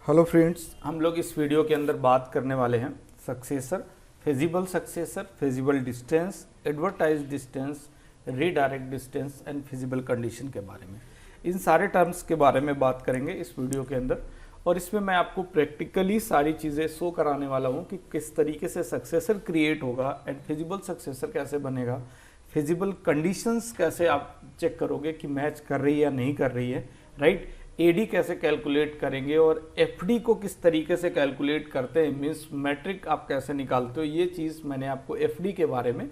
Hello friends, हम लोग इस वीडियो के अंदर बात करने वाले हैं successor, feasible distance, advertise distance, redirect distance and feasible condition के बारे में। इन सारे टर्म्स के बारे में बात करेंगे इस वीडियो के अंदर, और इसमें मैं आपको प्रैक्टिकली सारी चीज़ें शो कराने वाला हूँ कि किस तरीके से सक्सेसर क्रिएट होगा एंड फिजिबल सक्सेसर कैसे बनेगा, फिजिबल कंडीशंस कैसे आप चेक करोगे कि मैच कर रही है या नहीं कर रही है, राइट। एडी कैसे कैलकुलेट करेंगे और एफडी को किस तरीके से कैलकुलेट करते हैं, मीन्स मैट्रिक आप कैसे निकालते हो। ये चीज़ मैंने आपको एफडी के बारे में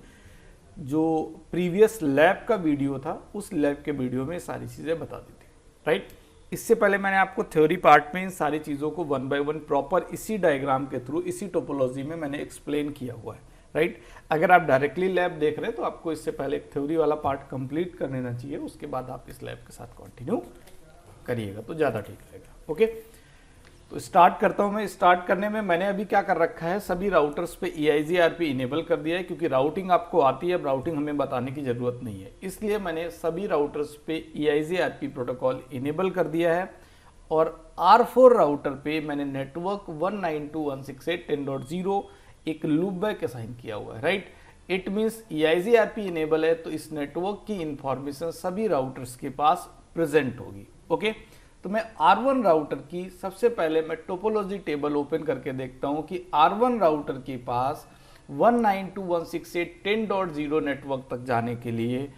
जो प्रीवियस लैब का वीडियो था उस लैब के वीडियो में सारी चीज़ें बता दी थी, राइट। इससे पहले मैंने आपको थ्योरी पार्ट में इन सारी चीज़ों को वन बाय वन प्रॉपर इसी डायग्राम के थ्रू, इसी टोपोलॉजी में मैंने एक्सप्लेन किया हुआ है, राइट। अगर आप डायरेक्टली लैब देख रहे हैं तो आपको इससे पहले एक थ्योरी वाला पार्ट कंप्लीट कर लेना चाहिए, उसके बाद आप इस लैब के साथ कंटिन्यू करिएगा तो ज़्यादा ठीक रहेगा। ओके, तो स्टार्ट करता हूँ मैं। स्टार्ट करने में मैंने अभी क्या कर रखा है, सभी राउटर्स पे EIGRP इनेबल कर दिया है, क्योंकि राउटिंग आपको आती है, अब राउटिंग हमें बताने की ज़रूरत नहीं है, इसलिए मैंने सभी राउटर्स पे EIGRP प्रोटोकॉल इनेबल कर दिया है। और R4 राउटर पे मैंने नेटवर्क 192.168.10.0 एक लूपबैक असाइन किया हुआ है, right. It means EIGRP enable है तो इस नेटवर्क की इंफॉर्मेशन सभी राउटर्स के पास प्रेजेंट होगी। ओके, तो मैं R1 राउटर की सबसे पहले मैं टोपोलॉजी टेबल ओपन करके देखता हूं कि R1 राउटर के पास 192.168.10.0 नेटवर्क तक जाने के लिए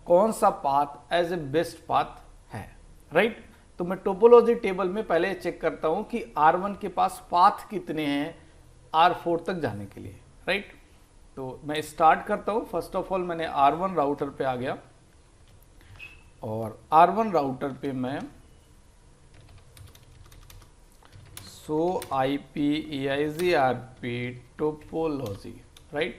कौन सा path as a best path है, राइट। तो मैं टोपोलॉजी टेबल में पहले चेक करता हूं कि R1 के पास पाथ कितने हैं R4 तक जाने के लिए, राइट। तो मैं स्टार्ट करता हूं। फर्स्ट ऑफ ऑल मैंने R1 राउटर पे आ गया और R1 राउटर पे मैं show IP EIGRP topology, right,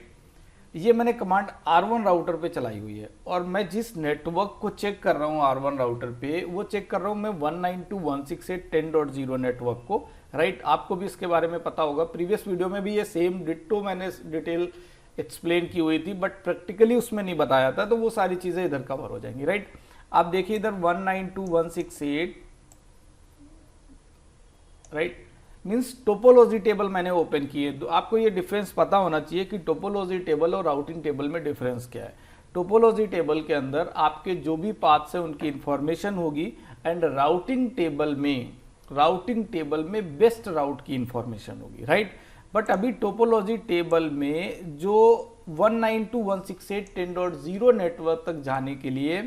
ये मैंने कमांड R1 राउटर पे चलाई हुई है। और मैं जिस नेटवर्क को चेक कर रहा हूँ R1 राउटर पे, वो चेक कर रहा हूँ मैं 192.168.10.0 नेटवर्क को, राइट। आपको भी इसके बारे में पता होगा, प्रीवियस वीडियो में भी ये सेम डिट्टो मैंने डिटेल एक्सप्लेन की हुई थी, बट प्रैक्टिकली उसमें नहीं बताया था, तो वो सारी चीज़ें इधर कवर हो जाएंगी, राइट। आप देखिए इधर 192.168, राइट, मीन्स टोपोलॉजी टेबल मैंने ओपन किए। तो आपको ये डिफरेंस पता होना चाहिए कि टोपोलॉजी टेबल और राउटिंग टेबल में डिफरेंस क्या है। टोपोलॉजी टेबल के अंदर आपके जो भी पाथ्स हैं उनकी इंफॉर्मेशन होगी, एंड राउटिंग टेबल में बेस्ट राउट की इंफॉर्मेशन होगी, राइट। बट अभी टोपोलॉजी टेबल में जो 192.168.10.0 नेटवर्क तक जाने के लिए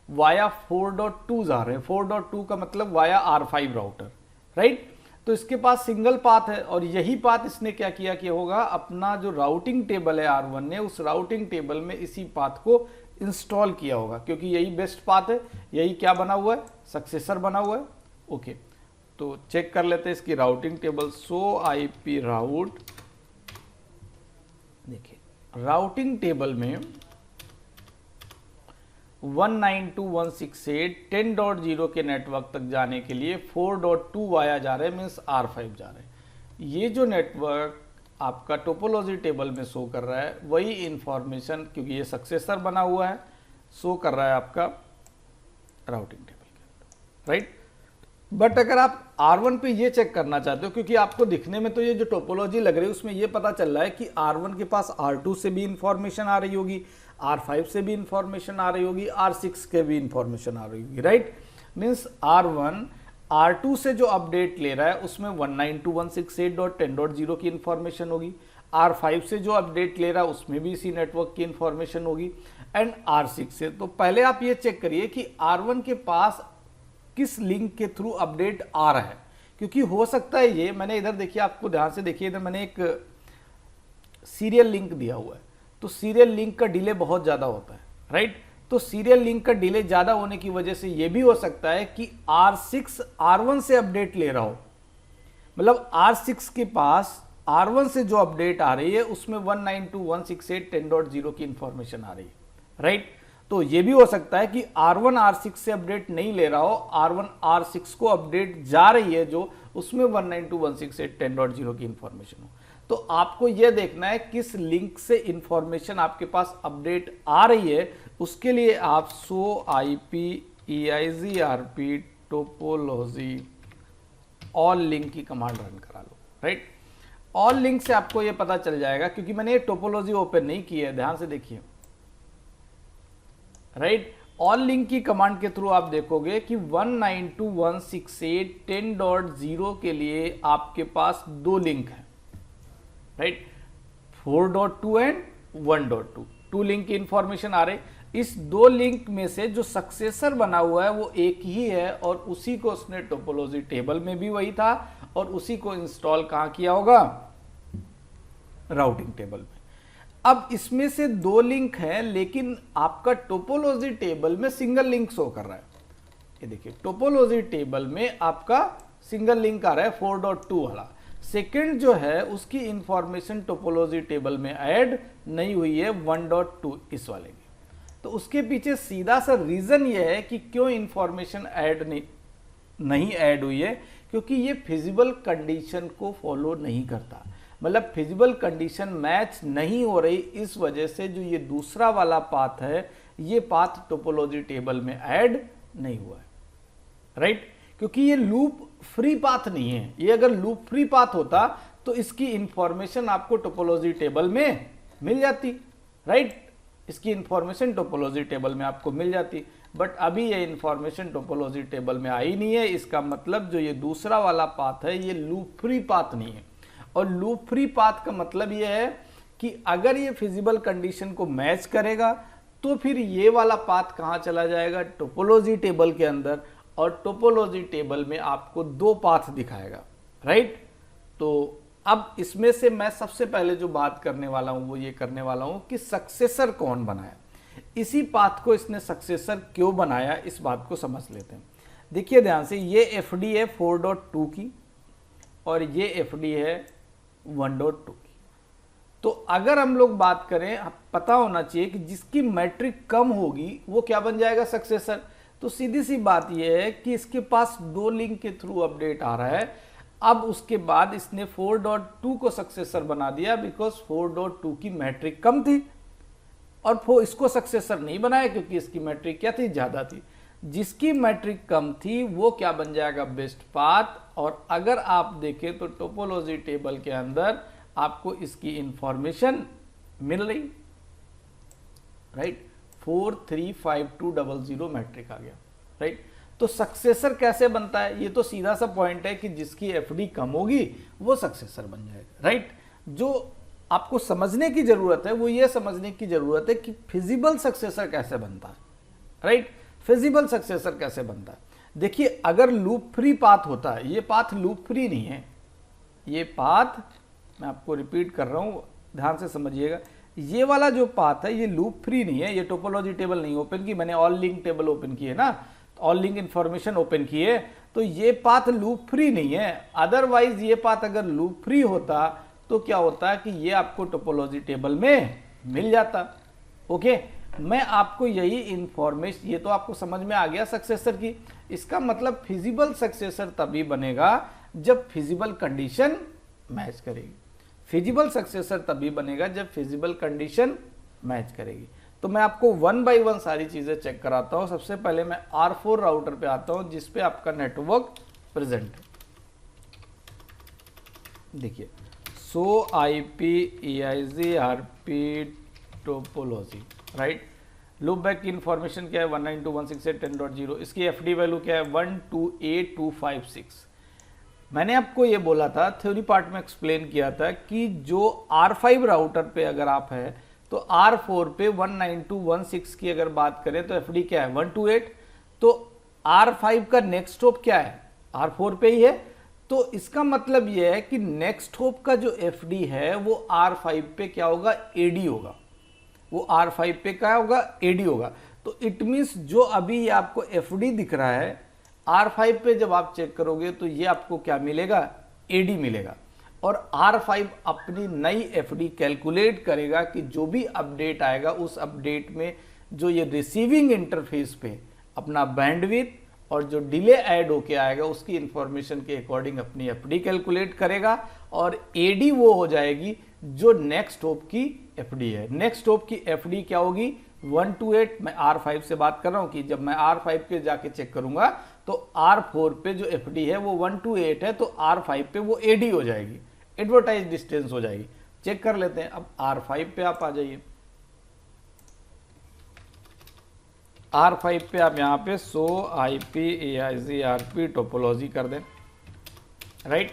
वाया 4.2 जा रहे हैं। 4.2 का मतलब वाया R5 राउटर, राइट। तो इसके पास सिंगल पाथ है, और यही पाथ इसने क्या किया कि होगा, अपना जो राउटिंग टेबल है R1 ने, उस राउटिंग टेबल में इसी पाथ को इंस्टॉल किया होगा, क्योंकि यही बेस्ट पाथ है, यही क्या बना हुआ है, सक्सेसर बना हुआ है। ओके, तो चेक कर लेते हैं इसकी राउटिंग टेबल। शो IP राउट, देखिए राउटिंग टेबल में 192.168.10.0 के नेटवर्क तक जाने के लिए 4.2 वाया जा रहे हैं, मीन्स R5 जा रहे हैं। ये जो नेटवर्क आपका टोपोलॉजी टेबल में शो कर रहा है वही इंफॉर्मेशन, क्योंकि ये सक्सेसर बना हुआ है, शो कर रहा है आपका राउटिंग टेबल के अंदर, राइट। बट अगर आप R1 पे ये चेक करना चाहते हो, क्योंकि आपको दिखने में तो ये जो टोपोलॉजी लग रही है उसमें ये पता चल रहा है कि R1 के पास R2 से भी इंफॉर्मेशन आ रही होगी, R5 से भी इंफॉर्मेशन आ रही होगी, R6 के भी इंफॉर्मेशन आ रही होगी, राइट। मीन्स R1 R2 से जो अपडेट ले रहा है उसमें 192.168.10.0 की इंफॉर्मेशन होगी, R5 से जो अपडेट ले रहा है उसमें भी इसी नेटवर्क की इंफॉर्मेशन होगी, एंड R6 से। तो पहले आप ये चेक करिए कि R1 के पास किस लिंक के थ्रू अपडेट आ रहा है, क्योंकि हो सकता है ये, मैंने इधर देखिए, आपको ध्यान से देखिए, इधर मैंने एक सीरियल लिंक दिया हुआ है, तो सीरियल लिंक का डिले बहुत ज़्यादा होता है, राइट। तो सीरियल लिंक का डिले ज़्यादा होने की वजह से ये भी हो सकता है कि R6 R1 से अपडेट ले रहा हो, मतलब R6 के पास R1 से जो अपडेट आ रही है उसमें 192.168.10.0 की इंफॉर्मेशन आ रही है, राइट। तो ये भी हो सकता है कि R1 R6 से अपडेट नहीं ले रहा हो, R1 R6 को अपडेट जा रही है जो, उसमें 192.168.10.0 की इंफॉर्मेशन हो। तो आपको यह देखना है किस लिंक से इंफॉर्मेशन आपके पास अपडेट आ रही है, उसके लिए आप show IP EIGRP topology all link की कमांड रन करा लो, राइट। ऑल लिंक से आपको ये पता चल जाएगा, क्योंकि मैंने ये टोपोलॉजी ओपन नहीं की है, ध्यान से देखिए, राइट। ऑल लिंक की कमांड के थ्रू आप देखोगे कि 192.168.10.0 के लिए आपके पास दो लिंक हैं, राइट, 4.2 एंड 1.2, 2 लिंक की इंफॉर्मेशन आ रही। इस दो लिंक में से जो सक्सेसर बना हुआ है वो एक ही है, और उसी को उसने टोपोलॉजी टेबल में भी वही था, और उसी को इंस्टॉल कहां किया होगा, राउटिंग टेबल में। अब इसमें से दो लिंक है, लेकिन आपका टोपोलॉजी टेबल में सिंगल लिंक शो कर रहा है। ये देखिए, टोपोलॉजी टेबल में आपका सिंगल लिंक आ रहा है 4.2 वाला। सेकंड जो है उसकी इंफॉर्मेशन टोपोलॉजी टेबल में ऐड नहीं हुई है 1.2 इस वाले की। तो उसके पीछे सीधा सा रीजन ये है कि क्यों इंफॉर्मेशन ऐड नहीं ऐड हुई है, क्योंकि ये फिजिबल कंडीशन को फॉलो नहीं करता, मतलब फिजिबल कंडीशन मैच नहीं हो रही, इस वजह से जो ये दूसरा वाला पाथ है ये पाथ टोपोलॉजी टेबल में ऐड नहीं हुआ है, राइट। क्योंकि ये लूप फ्री पाथ नहीं है। ये अगर लूप फ्री पाथ होता तो इसकी इंफॉर्मेशन आपको टोपोलॉजी टेबल में मिल जाती, राइट। इसकी इंफॉर्मेशन टोपोलॉजी टेबल में आपको मिल जाती, बट अभी ये इंफॉर्मेशन टोपोलॉजी टेबल में आई नहीं है। इसका मतलब जो ये दूसरा वाला पाथ है ये लूप फ्री पाथ नहीं है। और लूप फ्री पाथ का मतलब ये है कि अगर ये फिजिबल कंडीशन को मैच करेगा तो फिर ये वाला पाथ कहां चला जाएगा, टोपोलॉजी टेबल के अंदर, और टोपोलॉजी टेबल में आपको दो पाथ दिखाएगा, राइट। तो अब इसमें से मैं सबसे पहले जो बात करने वाला हूं वो ये करने वाला हूं कि सक्सेसर कौन बनाया, इसी पाथ को इसने सक्सेसर क्यों बनाया, इस बात को समझ लेते हैं। देखिए ध्यान से, ये एफडी है 4.2 की और ये एफडी है 1.2 की। तो अगर हम लोग बात करें, पता होना चाहिए कि जिसकी मैट्रिक कम होगी वो क्या बन जाएगा, सक्सेसर। तो सीधी सी बात यह है कि इसके पास दो लिंक के थ्रू अपडेट आ रहा है। अब उसके बाद इसने 4.2 को सक्सेसर बना दिया, बिकॉज 4.2 की मैट्रिक कम थी, और इसको सक्सेसर नहीं बनाया क्योंकि इसकी मैट्रिक क्या थी, ज्यादा थी। जिसकी मैट्रिक कम थी वो क्या बन जाएगा, बेस्ट पाथ। और अगर आप देखें तो टोपोलॉजी टेबल के अंदर आपको इसकी इंफॉर्मेशन मिल रही, राइट, 435200 मैट्रिक आ गया, राइट। तो सक्सेसर कैसे बनता है, ये तो सीधा सा पॉइंट है कि जिसकी एफडी कम होगी वो सक्सेसर बन जाएगा, राइट। जो आपको समझने की जरूरत है वो ये समझने की जरूरत है कि फिजिबल सक्सेसर कैसे बनता है, राइट। फिजिबल सक्सेसर कैसे बनता है, देखिए, अगर लूप फ्री पाथ होता है, ये पाथ लूप फ्री नहीं है, ये पाथ, मैं आपको रिपीट कर रहा हूं, ध्यान से समझिएगा, ये वाला जो पाथ है ये लूप फ्री नहीं है। ये टोपोलॉजी टेबल नहीं ओपन की, मैंने ऑल लिंक टेबल ओपन की है ना, ऑल लिंक इंफॉर्मेशन ओपन की है, तो ये पाथ लूप फ्री नहीं है। अदरवाइज ये पाथ अगर लूप फ्री होता तो क्या होता कि ये आपको टोपोलॉजी टेबल में मिल जाता, ओके। मैं आपको यही इंफॉर्मेशन, ये तो आपको समझ में आ गया सक्सेसर की। इसका मतलब फिजिबल सक्सेसर तभी बनेगा जब फिजिबल कंडीशन मैच करेगी। फिजिबल सक्सेसर तभी बनेगा जब फिजिबल कंडीशन मैच करेगी। तो मैं आपको 1 बाय 1 सारी चीजें चेक कराता हूं। सबसे पहले मैं R4 राउटर पे आता हूं जिसपे आपका नेटवर्क प्रेजेंट है। देखिए, सो IP EIG RP topology, right. Loop back की इंफॉर्मेशन क्या है, 192.168.10.0। इसकी एफडी वैल्यू क्या है, 128256। मैंने आपको ये बोला था, थ्योरी पार्ट में एक्सप्लेन किया था कि जो R5 राउटर पे अगर आप है तो R4 पे 192.168 की अगर बात करें तो एफडी क्या है, 128। तो R5 का नेक्स्ट होप क्या है, R4 पे ही है। तो इसका मतलब यह है कि नेक्स्ट होप का जो एफडी है वो R5 पे क्या होगा, एडी होगा। वो R5 पे क्या होगा, एडी होगा। तो इट मींस जो अभी ये आपको एफडी दिख रहा है R5 पे जब आप चेक करोगे तो ये आपको क्या मिलेगा, एडी मिलेगा। और R5 अपनी नई एफडी कैलकुलेट करेगा कि जो भी अपडेट आएगा उस अपडेट में जो ये रिसीविंग इंटरफेस पे अपना बैंडविड्थ और जो डिले ऐड होके आएगा उसकी इंफॉर्मेशन के अकॉर्डिंग अपनी एफडी कैलकुलेट करेगा, और एडी वो हो जाएगी जो नेक्स्ट होप की एफडी है। नेक्स्ट होप की एफडी क्या होगी, 128। मैं R5 से बात कर रहा हूं कि जब मैं R5 के जाके चेक करूंगा तो R4 पे जो FD है वो 1 to 8 है, तो R5 पे वो AD हो जाएगी, एडवर्टाइज डिस्टेंस हो जाएगी। चेक कर लेते हैं। अब R5 पे आप आ जाइए, R5 पे आप यहाँ पे show IP AIG RP topology कर दें, राइट।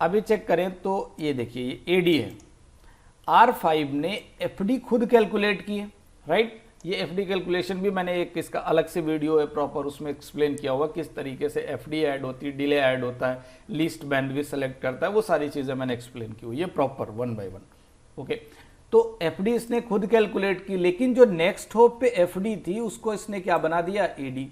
अभी चेक करें तो ये देखिए ये AD है, R5 ने FD खुद कैलकुलेट की है, राइट। ये FD कैलकुलेशन भी मैंने एक इसका अलग से वीडियो है प्रॉपर, उसमें एक्सप्लेन किया हुआ किस तरीके से FD ऐड होती है, डिले ऐड होता है, लीस्ट बैंडविड्थ सेलेक्ट करता है, वो सारी चीज़ें मैंने एक्सप्लेन की हुई है प्रॉपर 1 by 1। ओके, तो FD इसने खुद कैलकुलेट की, लेकिन जो नेक्स्ट होप पे FD थी उसको इसने क्या बना दिया, AD,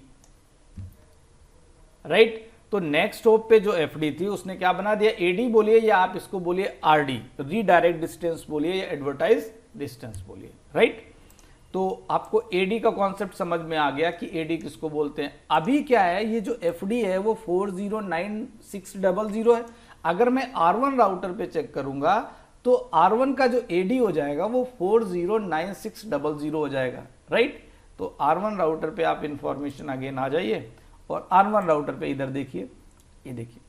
राइट। तो नेक्स्ट होप पे जो FD थी उसने क्या बना दिया, AD बोलिए या आप इसको बोलिए RD, रीडायरेक्ट डिस्टेंस बोलिए या एडवर्टाइज डिस्टेंस बोलिए, राइट। तो आपको AD का कॉन्सेप्ट समझ में आ गया कि AD किसको बोलते हैं। अभी क्या है, ये जो FD है वो 409600 है। अगर मैं R1 राउटर पे चेक करूंगा तो R1 का जो AD हो जाएगा वो 409600 हो जाएगा, राइट। तो R1 राउटर पे आप इंफॉर्मेशन अगेन आ जाइए और R1 राउटर पे इधर देखिए, ये देखिए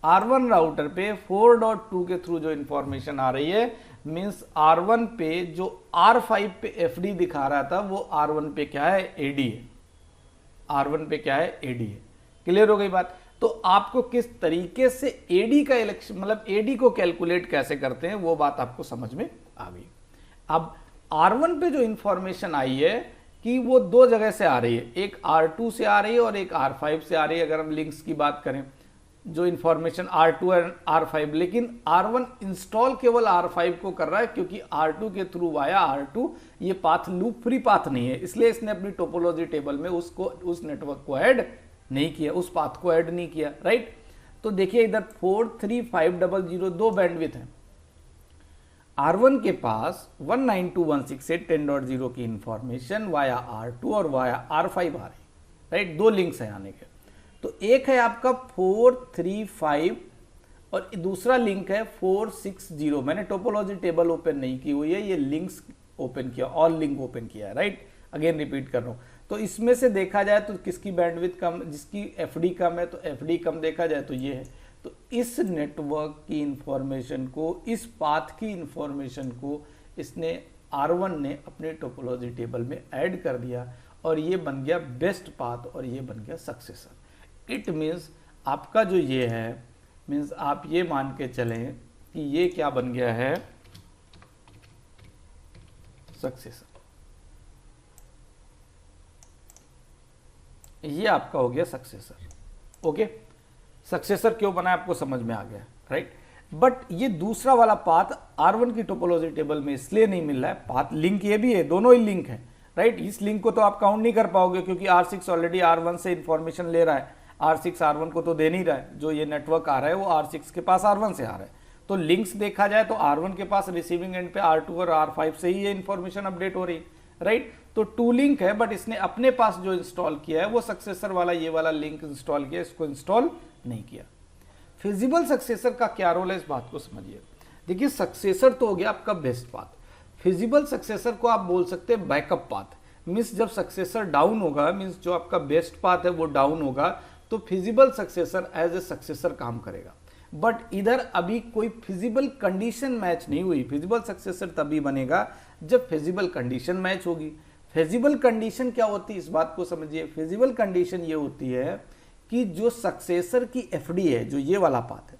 R1 राउटर पे 4.2 के थ्रू जो इंफॉर्मेशन आ रही है, मींस R1 पे जो R5 पे FD दिखा रहा था वो R1 पे क्या है, AD है। R1 पे क्या है, AD है। क्लियर हो गई बात। तो आपको किस तरीके से AD का इलेक्शन, मतलब AD को कैलकुलेट कैसे करते हैं, वो बात आपको समझ में आ गई। अब R1 पे जो इंफॉर्मेशन आई है कि वो दो जगह से आ रही है, एक R2 से आ रही है और एक R5 से आ रही है। अगर हम लिंक्स की बात करें, जो इंफॉर्मेशन R2 और R5, लेकिन R1 इंस्टॉल केवल R5 को कर रहा है क्योंकि R2 के थ्रू वाया R2 ये पाथ लूप फ्री पाथ नहीं है, इसलिए इसने अपनी टोपोलॉजी टेबल में उसको, उस नेटवर्क को ऐड नहीं किया, उस पाथ को ऐड नहीं किया, राइट। तो देखिए इधर 43500 दो बैंडविड्थ है। R1 के पास 192.168.10.0 की इंफॉर्मेशन वाया R2 और वाया R5 आ रही, राइट। दो लिंक्स है आने के। तो एक है आपका 435 और दूसरा लिंक है 460। मैंने टोपोलॉजी टेबल ओपन नहीं की हुई है, ये लिंक्स ओपन किया, ऑल लिंक ओपन किया है, राइट। अगेन रिपीट कर रहा हूं। तो इसमें से देखा जाए तो किसकी बैंडविड्थ कम, जिसकी FD कम है तो FD कम देखा जाए तो ये है। तो इस नेटवर्क की इंफॉर्मेशन को, इस पाथ की इंफॉर्मेशन को इसने R1 ने अपने टोपोलॉजी टेबल में ऐड कर दिया और ये बन गया बेस्ट पाथ और ये बन गया सक्सेसर। इट मीन्स आपका जो ये है, मीन्स आप ये मान के चलें कि ये क्या बन गया है, सक्सेसर। ये आपका हो गया सक्सेसर। ओके, सक्सेसर क्यों बना आपको समझ में आ गया, राइट। बट ये दूसरा वाला पाथ R1 की टोपोलॉजी टेबल में इसलिए नहीं मिल रहा है, पाथ लिंक ये भी है, दोनों ही लिंक है, राइट। इस लिंक को तो आप काउंट नहीं कर पाओगे क्योंकि R6 ऑलरेडी R1 से इंफॉर्मेशन ले रहा है, R6 R1 को तो दे नहीं रहा है। जो ये नेटवर्क आ रहा है वो R6 के पास R1 से आ रहा है। तो लिंक्स देखा जाए तो R1 के पास रिसीविंग एंड पे R2 और R5 से ही ये इंफॉर्मेशन अपडेट हो रही है, राइट। तो टू लिंक है, बट इसने अपने पास जो इंस्टॉल किया है वो सक्सेसर वाला, ये वाला लिंक इंस्टॉल किया, इसको इंस्टॉल नहीं किया। फिजिबल सक्सेसर का क्या रोल है, इस बात को समझिए। देखिए सक्सेसर तो हो गया आपका बेस्ट पाथ, फिजिबल सक्सेसर को आप बोल सकते हैं बैकअप पाथ। मीन्स जब सक्सेसर डाउन होगा, मीन्स जो आपका बेस्ट पाथ है वो डाउन होगा, तो feasible successor as a successor काम करेगा। बट इधर अभी कोई फिजिबल कंडीशन मैच नहीं हुई। फिजिबल सक्सेसर तभी बनेगा जब फिजिबल कंडीशन मैच होगी। फिजिबल कंडीशन क्या होती है, इस बात को समझिए। फिजिबल कंडीशन ये होती है कि जो सक्सेसर की FD है, जो ये वाला पाथ है,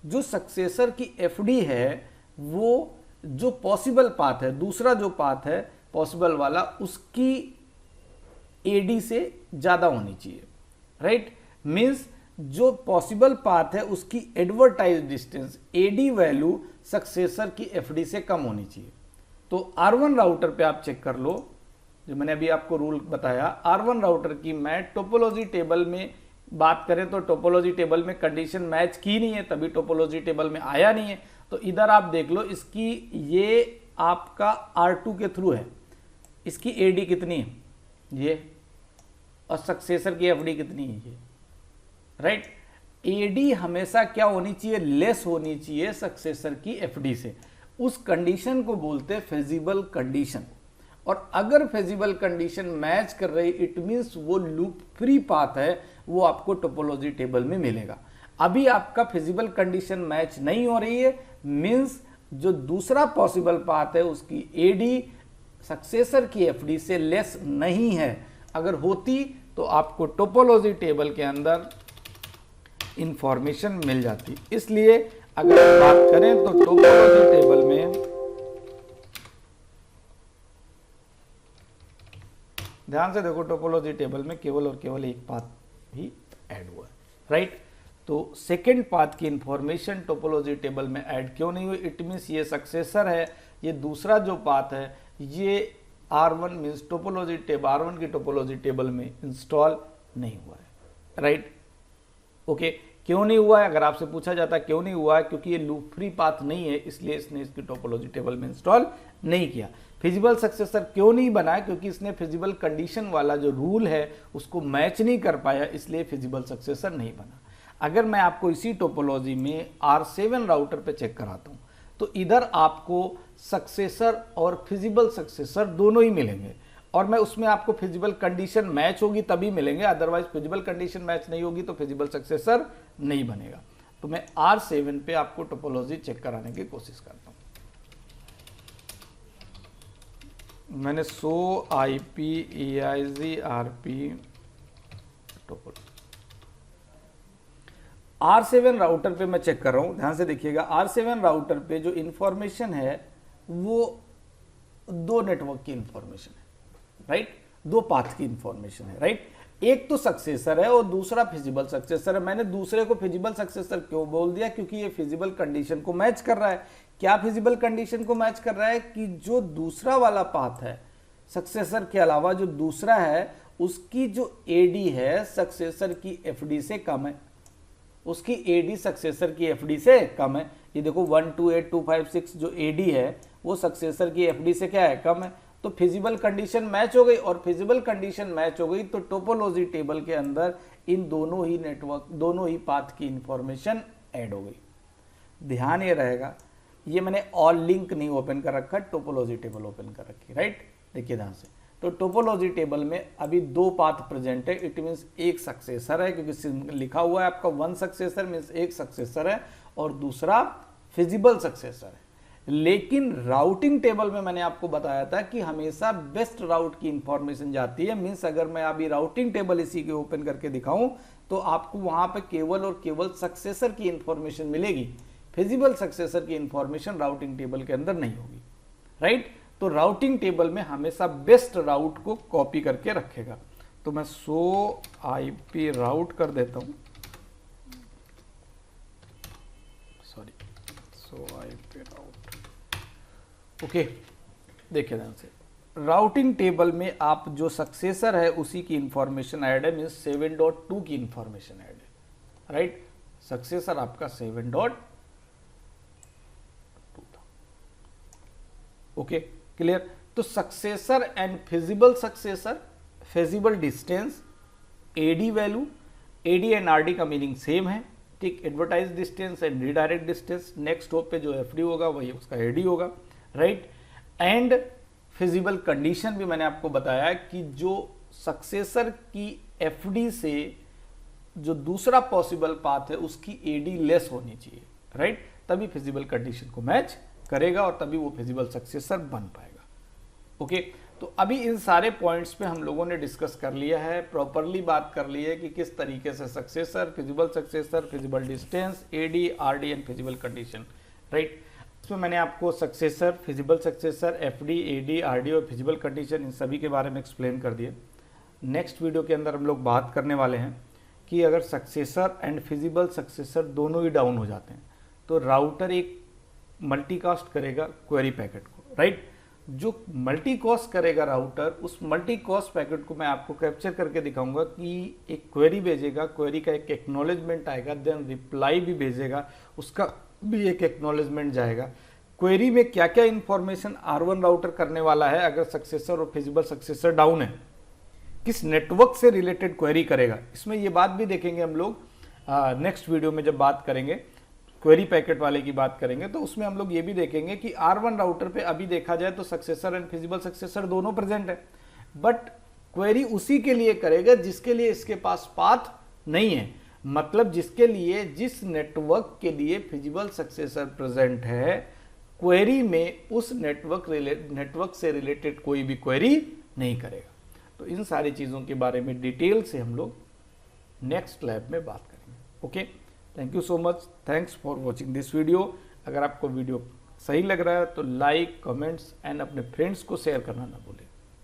जो सक्सेसर की FD है वो जो पॉसिबल पाथ है, दूसरा जो पाथ है पॉसिबल वाला, उसकी AD से ज्यादा होनी चाहिए, राइट। मीन्स जो पॉसिबल पाथ है उसकी advertise distance AD value successor की FD से कम होनी चाहिए। तो R1 राउटर पे आप चेक कर लो, जो मैंने अभी आपको रूल बताया। R1 राउटर की मैं टोपोलॉजी टेबल में बात करें तो टोपोलॉजी टेबल में कंडीशन मैच की नहीं है, तभी टोपोलॉजी टेबल में आया नहीं है। तो इधर आप देख लो, इसकी ये आपका R2 के थ्रू है, इसकी AD कितनी है ये, और सक्सेसर की FD कितनी है ये, राइट। AD हमेशा क्या होनी चाहिए, लेस होनी चाहिए सक्सेसर की FD से। उस कंडीशन को बोलते हैं फिजिबल कंडीशन। और अगर फिजिबल कंडीशन मैच कर रही इट मीन्स वो लूप फ्री पाथ है, वो आपको टोपोलॉजी टेबल में मिलेगा। अभी आपका फिजिबल कंडीशन मैच नहीं हो रही है, मीन्स जो दूसरा पॉसिबल पाथ है उसकी एडी सक्सेसर की एफडी से लेस नहीं है। अगर होती तो आपको टोपोलॉजी टेबल के अंदर इंफॉर्मेशन मिल जाती। इसलिए अगर बात करें तो टोपोलॉजी टेबल में ध्यान से देखो, टोपोलॉजी टेबल में केवल और केवल एक पाथ ही ऐड हुआ है, राइट। तो सेकेंड पाथ की इंफॉर्मेशन टोपोलॉजी टेबल में ऐड क्यों नहीं हुई? इट मीन्स ये सक्सेसर है, ये दूसरा जो पाथ है ये R1 means topology table R1 की टोपोलॉजी टेबल में इंस्टॉल नहीं हुआ है, राइट। ओके, क्यों नहीं हुआ है? अगर आपसे पूछा जाता है क्यों नहीं हुआ है, क्योंकि ये लूप फ्री पाथ नहीं है, इसलिए इसने इसकी टोपोलॉजी टेबल में इंस्टॉल नहीं किया। फिजिबल सक्सेसर क्यों नहीं बना? क्योंकि इसने फिजिबल कंडीशन वाला जो रूल है उसको मैच नहीं कर पाया, इसलिए फिजिबल सक्सेसर नहीं बना। अगर मैं आपको इसी टोपोलॉजी में R7 राउटर पे चेक कराता हूँ तो इधर आपको सक्सेसर और फिजिबल सक्सेसर दोनों ही मिलेंगे, और मैं उसमें आपको फिजिबल कंडीशन मैच होगी तभी मिलेंगे, अदरवाइज फिजिबल कंडीशन मैच नहीं होगी तो फिजिबल सक्सेसर नहीं बनेगा। तो मैं R7 पे आपको टोपोलॉजी चेक कराने की कोशिश करता हूँ। मैंने सो IP EIG RP topology R7 router पे मैं चेक कर रहा हूं, ध्यान से देखिएगा। R7 राउटर पे जो इंफॉर्मेशन है वो दो नेटवर्क की इंफॉर्मेशन है, राइट, दो पाथ की इंफॉर्मेशन है, राइट। एक तो सक्सेसर है और दूसरा फिजिबल सक्सेसर है। मैंने दूसरे को फिजिबल सक्सेसर क्यों बोल दिया? क्योंकि ये फिजिबल कंडीशन को मैच कर रहा है। क्या फिजिबल कंडीशन को मैच कर रहा है? कि जो दूसरा वाला पाथ है सक्सेसर के अलावा जो दूसरा है उसकी जो एडी है सक्सेसर की एफडी से कम है, उसकी एडी सक्सेसर की एफडी से कम है। ये देखो 128256 जो एडी है वो सक्सेसर की एफडी से क्या है? कम है। तो फिजिबल कंडीशन मैच हो गई, और फिजिबल कंडीशन मैच हो गई तो टोपोलॉजी टेबल के अंदर इन दोनों ही नेटवर्क दोनों ही पाथ की इंफॉर्मेशन ऐड हो गई। ध्यान ये रहेगा, ये मैंने ऑल लिंक नहीं ओपन कर रखा, टोपोलॉजी टेबल ओपन कर रखी, राइट। देखिए ध्यान से, तो टोपोलॉजी टेबल में अभी दो पाथ प्रेजेंट है। इट मीन्स एक सक्सेसर है, क्योंकि लिखा हुआ है आपका वन सक्सेसर मीन्स एक सक्सेसर है और दूसरा फिजिबल सक्सेसर है। लेकिन राउटिंग टेबल में मैंने आपको बताया था कि हमेशा बेस्ट राउट की इंफॉर्मेशन जाती है। मीन्स अगर मैं अभी राउटिंग टेबल इसी के ओपन करके दिखाऊं तो आपको वहां पे केवल और केवल सक्सेसर की इंफॉर्मेशन मिलेगी, फिजिबल सक्सेसर की इंफॉर्मेशन राउटिंग टेबल के अंदर नहीं होगी, राइट। तो राउटिंग टेबल में हमेशा बेस्ट राउट को कॉपी करके रखेगा। तो मैं सो IP राउट कर देता हूं, सॉरी, सो IP राउट। ओके, देखिए ध्यान से, राउटिंग टेबल में आप जो सक्सेसर है उसी की इंफॉर्मेशन ऐड है, मीन्स 7.2 की इंफॉर्मेशन ऐड है, राइट। सक्सेसर आपका 7.2 था। Okay, clear. तो successor and feasible successor, feasible distance, AD value, AD and RD का मीनिंग सेम है, ठीक। Advertised distance and redirect distance, next hop पे जो एफडी होगा वही उसका एडी होगा, राइट। एंड फिजिबल कंडीशन भी मैंने आपको बताया कि जो सक्सेसर की एफडी से जो दूसरा पॉसिबल पाथ है उसकी एडी लेस होनी चाहिए, राइट, तभी फिजिबल कंडीशन को मैच करेगा और तभी वो फिजिबल सक्सेसर बन पाएगा। ओके, तो अभी इन सारे पॉइंट्स पे हम लोगों ने डिस्कस कर लिया है, प्रॉपरली बात कर ली है कि किस तरीके से successor, feasible distance, AD, RD and feasible condition, right. इसमें मैंने आपको successor, feasible successor, FD, AD, RD और फिजिबल कंडीशन इन सभी के बारे में एक्सप्लेन कर दिया। नेक्स्ट वीडियो के अंदर हम लोग बात करने वाले हैं कि अगर सक्सेसर एंड फिजिबल सक्सेसर दोनों ही डाउन हो जाते हैं तो राउटर एक मल्टीकास्ट करेगा क्वेरी पैकेट को, राइट। जो मल्टीकास्ट करेगा राउटर, उस मल्टीकास्ट पैकेट को मैं आपको कैप्चर करके दिखाऊंगा कि एक क्वेरी भेजेगा, क्वेरी का एक एक्नॉलेजमेंट आएगा, देन रिप्लाई भी भेजेगा, उसका भी एक एक्नॉलेजमेंट जाएगा। क्वेरी में क्या क्या इंफॉर्मेशन R1 राउटर करने वाला है अगर सक्सेसर और फिजिबल सक्सेसर डाउन है, किस नेटवर्क से रिलेटेड क्वेरी करेगा, इसमें ये बात भी देखेंगे हम लोग नेक्स्ट वीडियो में जब बात करेंगे। क्वेरी पैकेट वाले की बात करेंगे तो उसमें हम लोग ये भी देखेंगे कि R1 राउटर पे अभी देखा जाए तो सक्सेसर एंड फिजिबल सक्सेसर दोनों प्रेजेंट है, बट क्वेरी उसी के लिए करेगा जिसके लिए इसके पास पाथ नहीं है। मतलब जिसके लिए, जिस नेटवर्क के लिए फिजिबल सक्सेसर प्रेजेंट है, क्वेरी में उस नेटवर्क से रिलेटेड कोई भी क्वेरी नहीं करेगा। तो इन सारी चीज़ों के बारे में डिटेल से हम लोग नेक्स्ट लैब में बात करेंगे। Okay, thank you so much, thanks for watching this video. अगर आपको वीडियो सही लग रहा है तो लाइक, कमेंट्स एंड अपने फ्रेंड्स को शेयर करना ना भूलें।